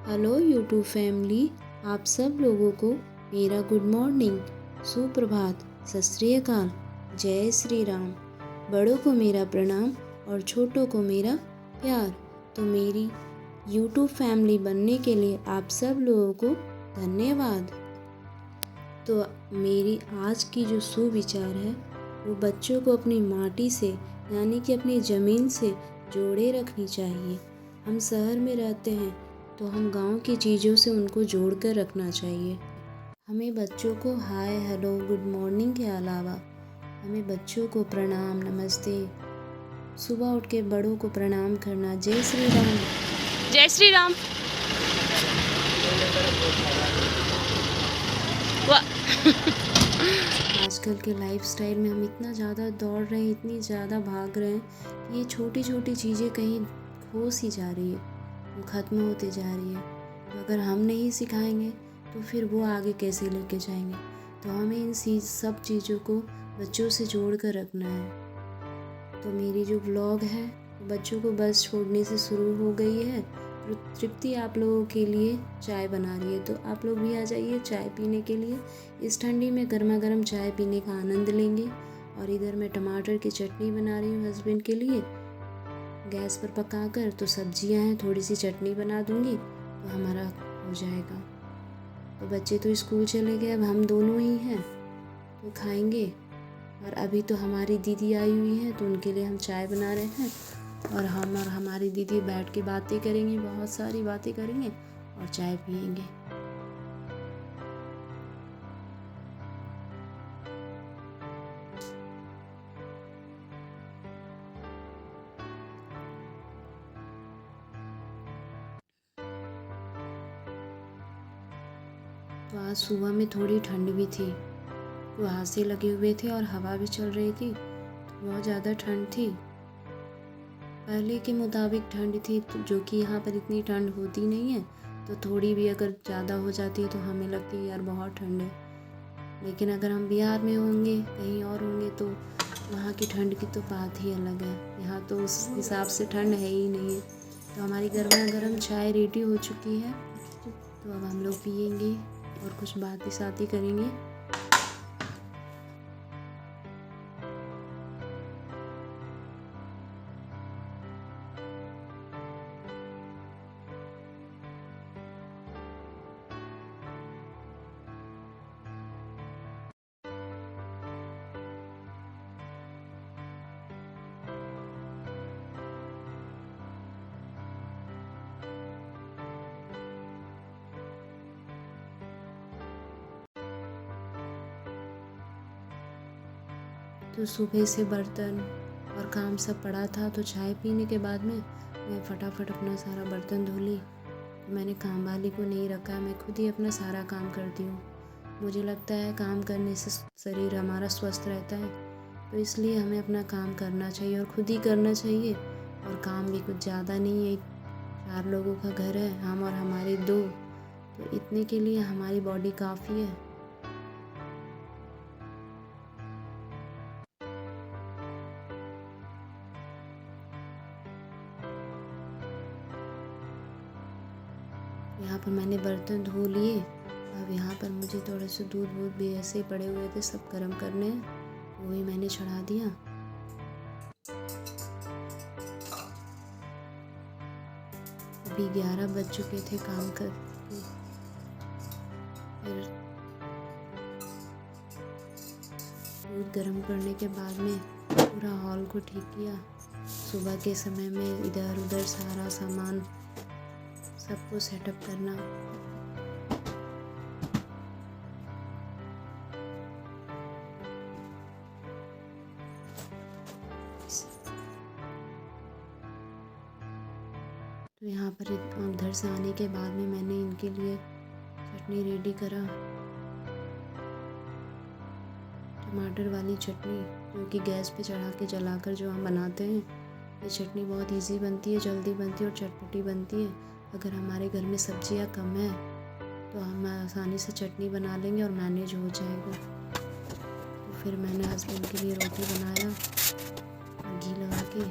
Hello YouTube family, आप सब लोगों को मेरा गुड मॉर्निंग, सुप्रभात, सत श्री अकाल, जय श्री राम। बड़ों को मेरा प्रणाम और छोटों को मेरा प्यार। तो मेरी यूट्यूब फैमिली बनने के लिए आप सब लोगों को धन्यवाद। तो मेरी आज की जो सुविचार है वो बच्चों को अपनी माटी से यानी कि अपनी ज़मीन से जोड़े रखनी चाहिए। हम शहर में रहते हैं तो हम गांव की चीज़ों से उनको जोड़ कर रखना चाहिए। हमें बच्चों को हाय हेलो गुड मॉर्निंग के अलावा हमें बच्चों को प्रणाम नमस्ते, सुबह उठ के बड़ों को प्रणाम करना, जय श्री राम, जय श्री राम। आजकल के लाइफस्टाइल में हम इतना ज़्यादा दौड़ रहे हैं, इतनी ज़्यादा भाग रहे हैं कि ये छोटी छोटी चीज़ें कहीं खो सी जा रही है, वो ख़त्म होते जा रही है। तो अगर हम नहीं सिखाएंगे तो फिर वो आगे कैसे लेके जाएंगे। तो हमें इन सब चीज़ों को बच्चों से जोड़ कर रखना है। तो मेरी जो व्लॉग है बच्चों को बस छोड़ने से शुरू हो गई है। तो तृप्ति आप लोगों के लिए चाय बना रही है, तो आप लोग भी आ जाइए चाय पीने के लिए। इस ठंडी में गर्मा गर्म चाय पीने का आनंद लेंगे। और इधर मैं टमाटर की चटनी बना रही हूँ हस्बैंड के लिए, गैस पर पका कर। तो सब्जियां हैं, थोड़ी सी चटनी बना दूंगी तो हमारा हो जाएगा। तो बच्चे तो स्कूल चले गए, अब हम दोनों ही हैं तो खाएंगे। और अभी तो हमारी दीदी आई हुई है तो उनके लिए हम चाय बना रहे हैं। और हम और हमारी दीदी बैठ के बातें करेंगे, बहुत सारी बातें करेंगे और चाय पियेंगे। तो आज सुबह में थोड़ी ठंड भी थी, कुहासे लगे हुए थे और हवा भी चल रही थी, तो बहुत ज़्यादा ठंड थी। पहले के मुताबिक ठंड थी, तो जो कि यहाँ पर इतनी ठंड होती नहीं है। तो थोड़ी भी अगर ज़्यादा हो जाती है तो हमें लगती है यार बहुत ठंड है। लेकिन अगर हम बिहार में होंगे, कहीं और होंगे, तो वहाँ की ठंड की तो बात ही अलग है। यहाँ तो उस हिसाब से ठंड है ही नहीं है। तो हमारी गर्मा गर्म चाय रेडी हो चुकी है, तो अब हम लोग पियेंगे और कुछ बातें साथी करेंगे। तो सुबह से बर्तन और काम सब पड़ा था, तो चाय पीने के बाद में मैं फटाफट अपना सारा बर्तन धो ली। तो मैंने काम वाली को नहीं रखा है, मैं खुद ही अपना सारा काम करती हूँ। मुझे लगता है काम करने से शरीर हमारा स्वस्थ रहता है, तो इसलिए हमें अपना काम करना चाहिए और खुद ही करना चाहिए। और काम भी कुछ ज़्यादा नहीं है, 4 लोगों का घर है, हम और हमारे 2, तो इतने के लिए हमारी बॉडी काफ़ी है। यहाँ पर मैंने बर्तन धो लिए। अब यहाँ पर मुझे थोड़े से दूध भी ऐसे पड़े हुए थे, सब गर्म करने हैं, वो भी मैंने चढ़ा दिया। अभी 11 बज चुके थे काम कर। फिर दूध गर्म करने के बाद में पूरा हॉल को ठीक किया। सुबह के समय में इधर उधर सारा सामान सबको सेटअप करना। तो यहाँ पर उधर से आने के बाद में मैंने इनके लिए चटनी रेडी करा, टमाटर वाली चटनी, जो कि गैस पे चढ़ा के जलाकर जो हम बनाते हैं। ये चटनी बहुत इजी बनती है, जल्दी बनती है और चटपटी बनती है। अगर हमारे घर में सब्जियां कम है तो हम आसानी से चटनी बना लेंगे और मैनेज हो जाएगा। तो फिर मैंने हस्बैंड के लिए रोटी बनाया, घी लगा के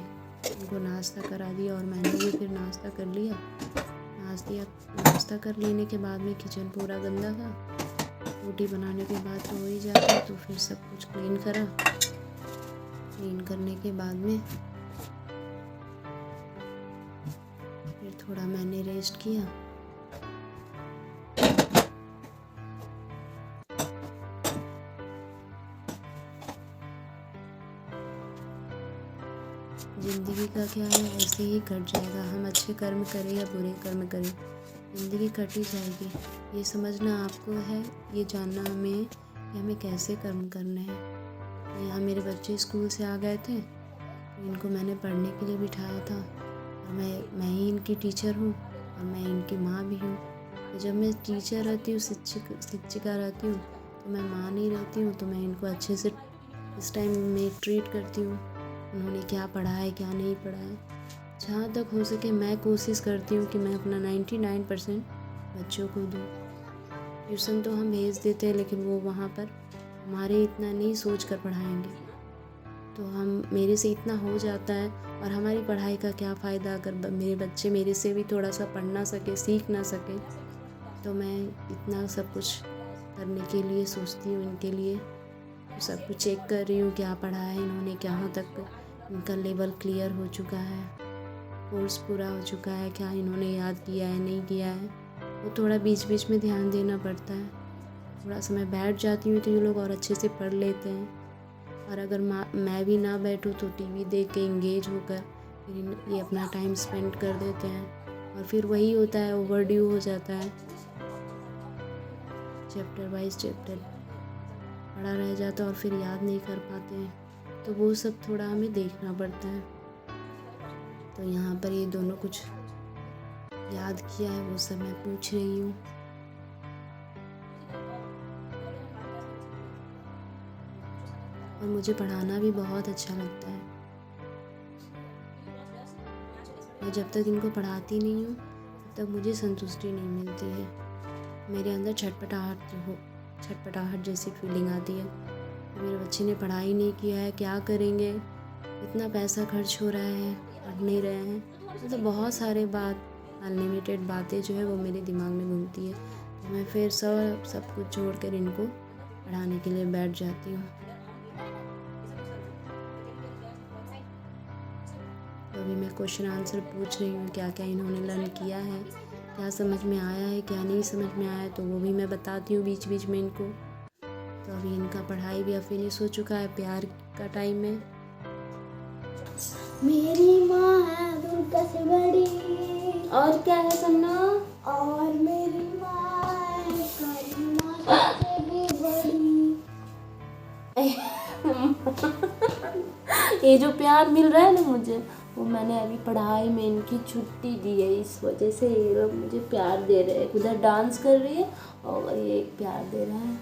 उनको नाश्ता करा दिया और मैंने भी फिर नाश्ता कर लिया। नाश्ता कर लेने के बाद में किचन पूरा गंदा था। रोटी बनाने के बाद तो हो ही जाता, तो फिर सब कुछ क्लीन करा। क्लीन करने के बाद में फिर थोड़ा मैंने रेस्ट किया। ज़िंदगी का क्या है, ऐसे ही कट जाएगा। हम अच्छे कर्म करें या बुरे कर्म करें, ज़िंदगी कट ही जाएगी। ये समझना आपको है, ये जानना हमें कि हमें कैसे कर्म करने हैं। यहाँ मेरे बच्चे स्कूल से आ गए थे, तो इनको मैंने पढ़ने के लिए बिठाया था। और मैं ही इनकी टीचर हूँ और मैं इनकी माँ भी हूँ। तो जब मैं टीचर रहती हूँ, शिक्षिका रहती हूँ, तो मैं माँ नहीं रहती हूँ। तो मैं इनको अच्छे से इस टाइम में ट्रीट करती हूँ। उन्होंने क्या पढ़ा है, क्या नहीं पढ़ा है, जहाँ तक हो सके मैं कोशिश करती हूँ कि मैं अपना 99% बच्चों को दूँ। ट्यूशन तो हम भेज देते हैं, लेकिन वो वहाँ पर हमारे इतना नहीं सोच कर पढ़ाएंगे। तो मेरे से इतना हो जाता है, और हमारी पढ़ाई का क्या फ़ायदा अगर मेरे बच्चे मेरे से भी थोड़ा सा पढ़ ना सके, सीख ना सके। तो मैं इतना सब कुछ करने के लिए सोचती हूँ इनके लिए। सब कुछ चेक कर रही हूँ क्या पढ़ा है इन्होंने, कहाँ तक इनका लेवल क्लियर हो चुका है, कोर्स पूरा हो चुका है, क्या इन्होंने याद किया है, नहीं किया है। वो थोड़ा बीच बीच में ध्यान देना पड़ता है। थोड़ा समय बैठ जाती हूँ तो ये लोग और अच्छे से पढ़ लेते हैं। और अगर मैं भी ना बैठूँ तो टीवी देख के इंगेज होकर फिर ये अपना टाइम स्पेंड कर देते हैं, और फिर वही होता है, ओवरड्यू हो जाता है। चैप्टर वाइज चैप्टर पढ़ा रह जाता है और फिर याद नहीं कर पाते हैं। तो वो सब थोड़ा हमें देखना पड़ता है। तो यहाँ पर ये दोनों कुछ याद किया है, वो सब मैं पूछ रही हूँ। और मुझे पढ़ाना भी बहुत अच्छा लगता है। मैं जब तक इनको पढ़ाती नहीं हूँ तब तक मुझे संतुष्टि नहीं मिलती है। मेरे अंदर छटपटाहट जैसी फीलिंग आती है। मेरे बच्चे ने पढ़ाई नहीं किया है, क्या करेंगे, इतना पैसा खर्च हो रहा है, पढ़ नहीं रहे हैं। मतलब बहुत सारे अनलिमिटेड बातें जो है वो मेरे दिमाग में घूमती है। तो मैं फिर सब कुछ छोड़कर इनको पढ़ाने के लिए बैठ जाती हूँ। तो अभी मैं क्वेश्चन आंसर पूछ रही हूँ, क्या क्या इन्होंने लर्न किया है, क्या समझ में आया है, क्या नहीं समझ में आया है, तो वो भी मैं बताती हूँ बीच बीच में इनको। तो अभी इनका पढ़ाई भी फिनिश हो चुका है, प्यार का टाइम है। मेरी माँ है दुर्गा से बड़ी, और क्या है सन्ना, और मेरी माँ है काली माँ से भी बड़ी। ये जो प्यार मिल रहा है ना मुझे, वो मैंने अभी पढ़ाई में इनकी छुट्टी दी है, इस वजह से ये लोग मुझे प्यार दे रहे हैं। उधर डांस कर रही है और ये प्यार दे रहा है।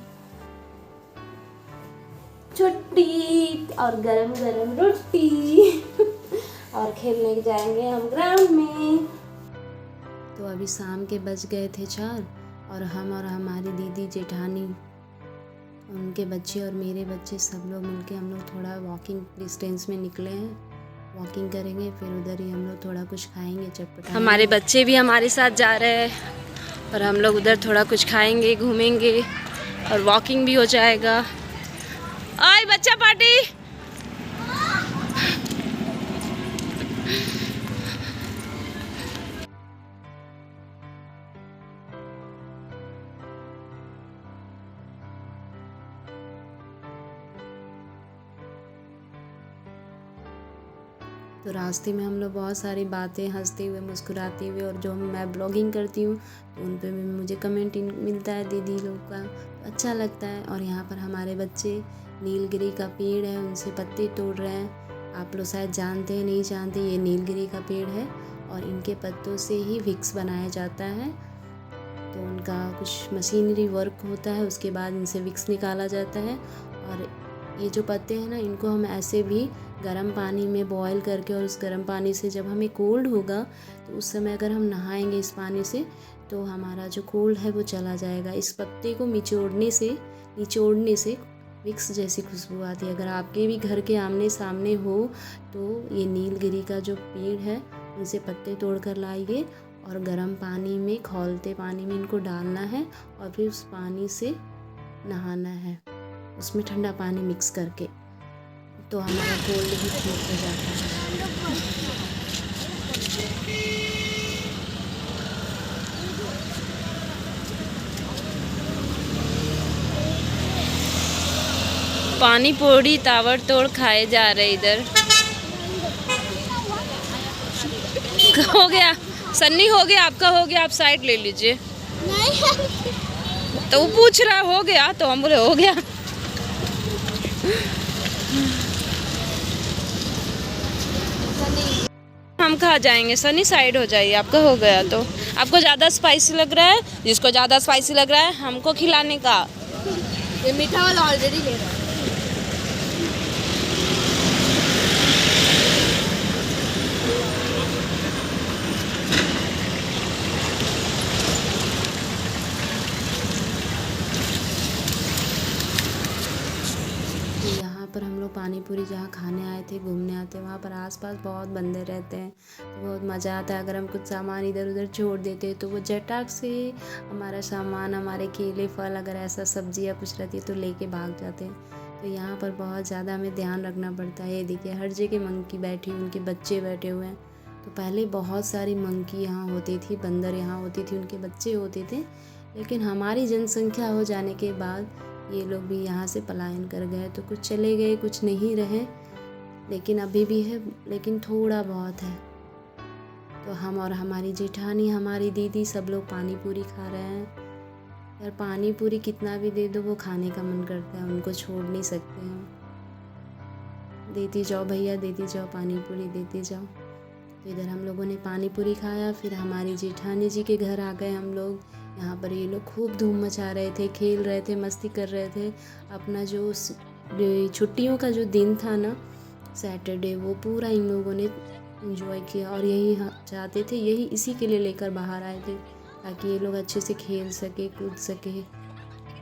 छुट्टी और गरम गरम रोटी और खेलने जाएंगे हम ग्राउंड में। तो अभी शाम के बज गए थे 4, और हम और हमारी दीदी जेठानी, उनके बच्चे और मेरे बच्चे सब लोग मिलके हम लोग थोड़ा वॉकिंग डिस्टेंस में निकले हैं। वॉकिंग करेंगे, फिर उधर ही हम लोग थोड़ा कुछ खाएंगे चटपटा। हमारे बच्चे भी हमारे साथ जा रहे हैं और हम लोग उधर थोड़ा कुछ खाएंगे, घूमेंगे और वॉकिंग भी हो जाएगा। आए बच्चा पार्टी। तो रास्ते में हम लोग बहुत सारी बातें हंसते हुए, मुस्कुराते हुए, और जो मैं ब्लॉगिंग करती हूँ तो उन पे भी मुझे कमेंट मिलता है दीदी लोग का, तो अच्छा लगता है। और यहाँ पर हमारे बच्चे नीलगिरी का पेड़ है, उनसे पत्ते तोड़ रहे हैं। आप लोग शायद जानते हैं, नहीं जानते, ये नीलगिरी का पेड़ है और इनके पत्तों से ही विक्स बनाया जाता है। तो उनका कुछ मशीनरी वर्क होता है, उसके बाद इनसे विक्स निकाला जाता है। और ये जो पत्ते हैं ना, इनको हम ऐसे भी गर्म पानी में बॉईल करके, और उस गर्म पानी से जब हमें कोल्ड होगा तो उस समय अगर हम नहाएंगे इस पानी से, तो हमारा जो कोल्ड है वो चला जाएगा। इस पत्ते को निचोड़ने से विक्स जैसी खुशबू आती है। अगर आपके भी घर के आमने सामने हो तो ये नीलगिरी का जो पेड़ है, उनसे पत्ते तोड़ कर लाइए और गर्म पानी में, खौलते पानी में इनको डालना है और फिर उस पानी से नहाना है, उसमें ठंडा पानी मिक्स करके, तो हमारा कोल्ड भी ठीक हो जाता है। पानी पूरी ताबड़तोड़ खाए जा रहे इधर। हो गया सन्नी, हो गया आपका, हो गया, आप साइड ले लीजिए। नहीं तो वो पूछ रहा हो गया, तो हम बोले हो गया। हम खा जाएंगे, सनी साइड हो जाइए, आपका हो गया। तो आपको ज़्यादा स्पाइसी लग रहा है, जिसको ज़्यादा स्पाइसी लग रहा है हमको खिलाने का। ये मीठा वाला ऑलरेडी ले रहा है। तो यहाँ पर हम लोग पानी पूरी जहाँ खाने आए थे, घूमने आते, वहाँ पर आसपास बहुत बंदे रहते हैं, तो बहुत मज़ा आता है। अगर हम कुछ सामान इधर उधर छोड़ देते तो वो झटाक से हमारा सामान, हमारे केले फल, अगर ऐसा सब्जी या कुछ रहती है तो लेके भाग जाते हैं। तो यहाँ पर बहुत ज़्यादा हमें ध्यान रखना पड़ता है। ये देखिए हर जगह मंकी बैठी, उनके बच्चे बैठे हुए हैं। तो पहले बहुत सारी मंकी यहाँ होती थी, बंदर यहाँ होती थी, उनके बच्चे होते थे, लेकिन हमारी जनसंख्या हो जाने के बाद ये लोग भी यहाँ से पलायन कर गए। तो कुछ चले गए, कुछ नहीं रहे, लेकिन अभी भी है, लेकिन थोड़ा बहुत है। तो हम और हमारी जेठानी, हमारी दीदी, सब लोग पानी पूरी खा रहे हैं। यार पानी पूरी कितना भी दे दो वो खाने का मन करता है, उनको छोड़ नहीं सकते हम। देती जाओ भैया, देती जाओ, पानी पूरी देती जाओ। तो इधर हम लोगों ने पानी पूरी खाया, फिर हमारी जेठानी जी के घर आ गए हम लोग। यहाँ पर ये लोग खूब धूम मचा रहे थे, खेल रहे थे, मस्ती कर रहे थे। अपना जो छुट्टियों का जो दिन था ना, सैटरडे, वो पूरा इन लोगों ने एंजॉय किया और यही चाहते थे, यही इसी के लिए लेकर बाहर आए थे, ताकि ये लोग अच्छे से खेल सके, कूद सके।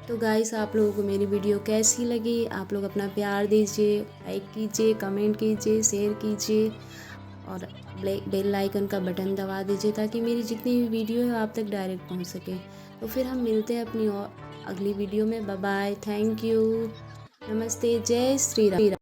तो गाइस, आप लोगों को मेरी वीडियो कैसी लगी? आप लोग अपना प्यार दीजिए, लाइक कीजिए, कमेंट कीजिए, शेयर कीजिए और बेल आइकन का बटन दबा दीजिए, ताकि मेरी जितनी भी वीडियो है आप तक डायरेक्ट पहुंच सके। तो फिर हम मिलते हैं अपनी और अगली वीडियो में। बाय बाय, थैंक यू, नमस्ते, जय श्री राम।